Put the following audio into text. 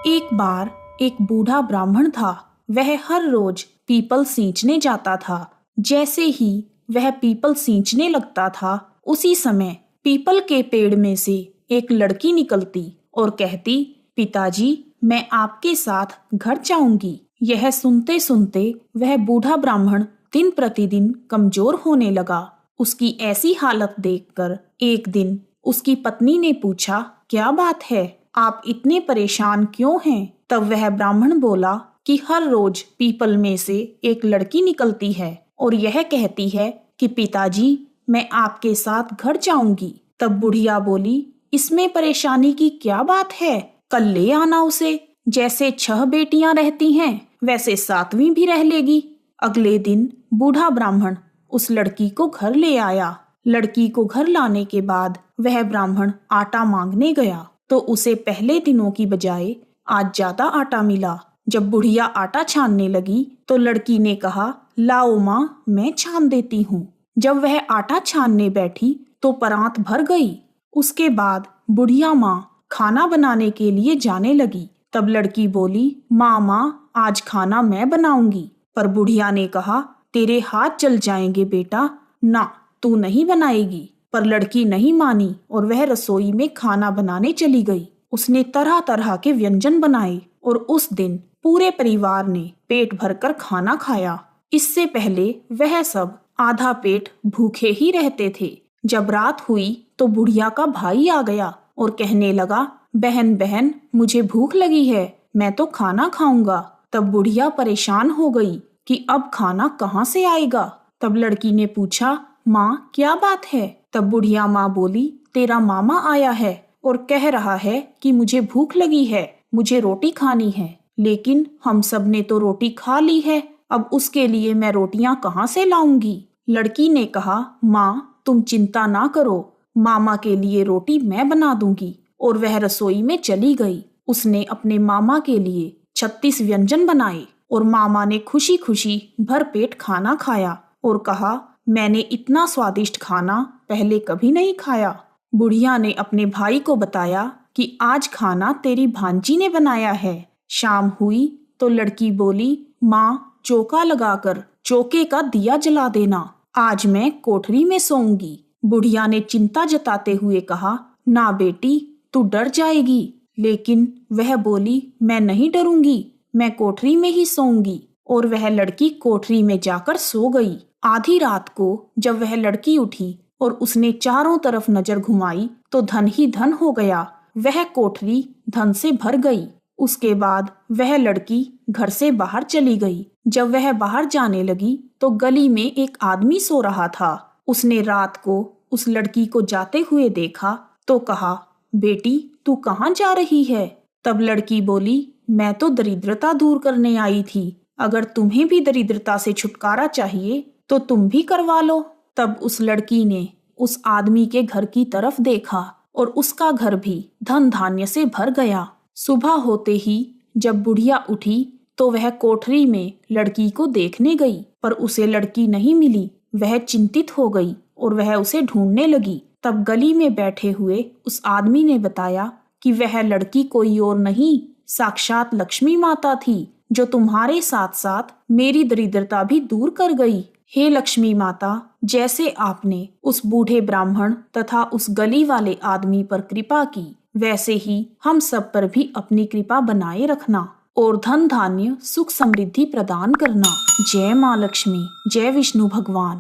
एक बार एक बूढ़ा ब्राह्मण था। वह हर रोज पीपल सींचने जाता था। जैसे ही वह पीपल सींचने लगता था, उसी समय पीपल के पेड़ में से एक लड़की निकलती और कहती, पिताजी, मैं आपके साथ घर जाऊंगी। यह सुनते सुनते वह बूढ़ा ब्राह्मण दिन प्रतिदिन कमजोर होने लगा। उसकी ऐसी हालत देखकर एक दिन उसकी पत्नी ने पूछा, क्या बात है, आप इतने परेशान क्यों हैं? तब वह ब्राह्मण बोला कि हर रोज पीपल में से एक लड़की निकलती है और यह कहती है कि पिताजी, मैं आपके साथ घर जाऊंगी। तब बुढ़िया बोली, इसमें परेशानी की क्या बात है, कल ले आना उसे। जैसे 6 बेटियां रहती हैं, वैसे 7वीं भी रह लेगी। अगले दिन बूढ़ा ब्राह्मण उस लड़की को घर ले आया। लड़की को घर लाने के बाद वह ब्राह्मण आटा मांगने गया तो उसे पहले दिनों की बजाय आज ज्यादा आटा मिला। जब बुढ़िया आटा छानने लगी तो लड़की ने कहा, लाओ माँ, मैं छान देती हूँ। जब वह आटा छानने बैठी तो परात भर गई। उसके बाद बुढ़िया माँ खाना बनाने के लिए जाने लगी। तब लड़की बोली, माँ, आज खाना मैं बनाऊंगी। पर बुढ़िया ने कहा, तेरे हाथ जल जाएंगे बेटा, ना, तू नहीं बनाएगी। पर लड़की नहीं मानी और वह रसोई में खाना बनाने चली गई। उसने तरह तरह के व्यंजन बनाए और उस दिन पूरे परिवार ने पेट भरकर खाना खाया। इससे पहले वह सब आधा पेट भूखे ही रहते थे। जब रात हुई तो बुढ़िया का भाई आ गया और कहने लगा, बहन बहन, मुझे भूख लगी है, मैं तो खाना खाऊंगा। तब बुढ़िया परेशान हो गई कि अब खाना कहाँ से आएगा। तब लड़की ने पूछा, माँ, क्या बात है? तब बुढ़िया माँ बोली, तेरा मामा आया है और कह रहा है कि मुझे भूख लगी है, मुझे रोटी खानी है। लेकिन हम सब ने तो रोटी खा ली है, अब उसके लिए मैं रोटियां कहाँ से लाऊंगी? लड़की ने कहा, माँ, तुम चिंता ना करो, मामा के लिए रोटी मैं बना दूंगी। और वह रसोई में चली गई। उसने अपने मामा के लिए 36 व्यंजन बनाए और मामा ने खुशी खुशी भर पेट खाना खाया और कहा, मैंने इतना स्वादिष्ट खाना पहले कभी नहीं खाया। बुढ़िया ने अपने भाई को बताया कि आज खाना तेरी भांजी ने बनाया है। शाम हुई तो लड़की बोली, माँ, चौका लगाकर चौके का दिया जला देना, आज मैं कोठरी में सोऊंगी। बुढ़िया ने चिंता जताते हुए कहा, ना बेटी, तू डर जाएगी। लेकिन वह बोली, मैं नहीं डरूंगी, मैं कोठरी में ही सोऊंगी। और वह लड़की कोठरी में जाकर सो गई। आधी रात को जब वह लड़की उठी और उसने चारों तरफ नजर घुमाई तो धन ही धन हो गया। वह कोठरी धन से भर गई। उसके बाद वह लड़की घर से बाहर चली गई। जब वह बाहर जाने लगी तो गली में एक आदमी सो रहा था। उसने रात को उस लड़की को जाते हुए देखा तो कहा, बेटी, तू कहाँ जा रही है? तब लड़की बोली, मैं तो दरिद्रता दूर करने आई थी। अगर तुम्हें भी दरिद्रता से छुटकारा चाहिए तो तुम भी करवा लो। तब उस लड़की ने उस आदमी के घर की तरफ देखा और उसका घर भी धन धान्य से भर गया। सुबह होते ही जब बुढ़िया उठी तो वह कोठरी में लड़की को देखने गई, पर उसे लड़की नहीं मिली। वह चिंतित हो गई और वह उसे ढूंढने लगी। तब गली में बैठे हुए उस आदमी ने बताया कि वह लड़की कोई और नहीं, साक्षात लक्ष्मी माता थी, जो तुम्हारे साथ साथ मेरी दरिद्रता भी दूर कर गई। हे लक्ष्मी माता, जैसे आपने उस बूढ़े ब्राह्मण तथा उस गली वाले आदमी पर कृपा की, वैसे ही हम सब पर भी अपनी कृपा बनाए रखना और धन धान्य सुख समृद्धि प्रदान करना। जय माँ लक्ष्मी, जय विष्णु भगवान।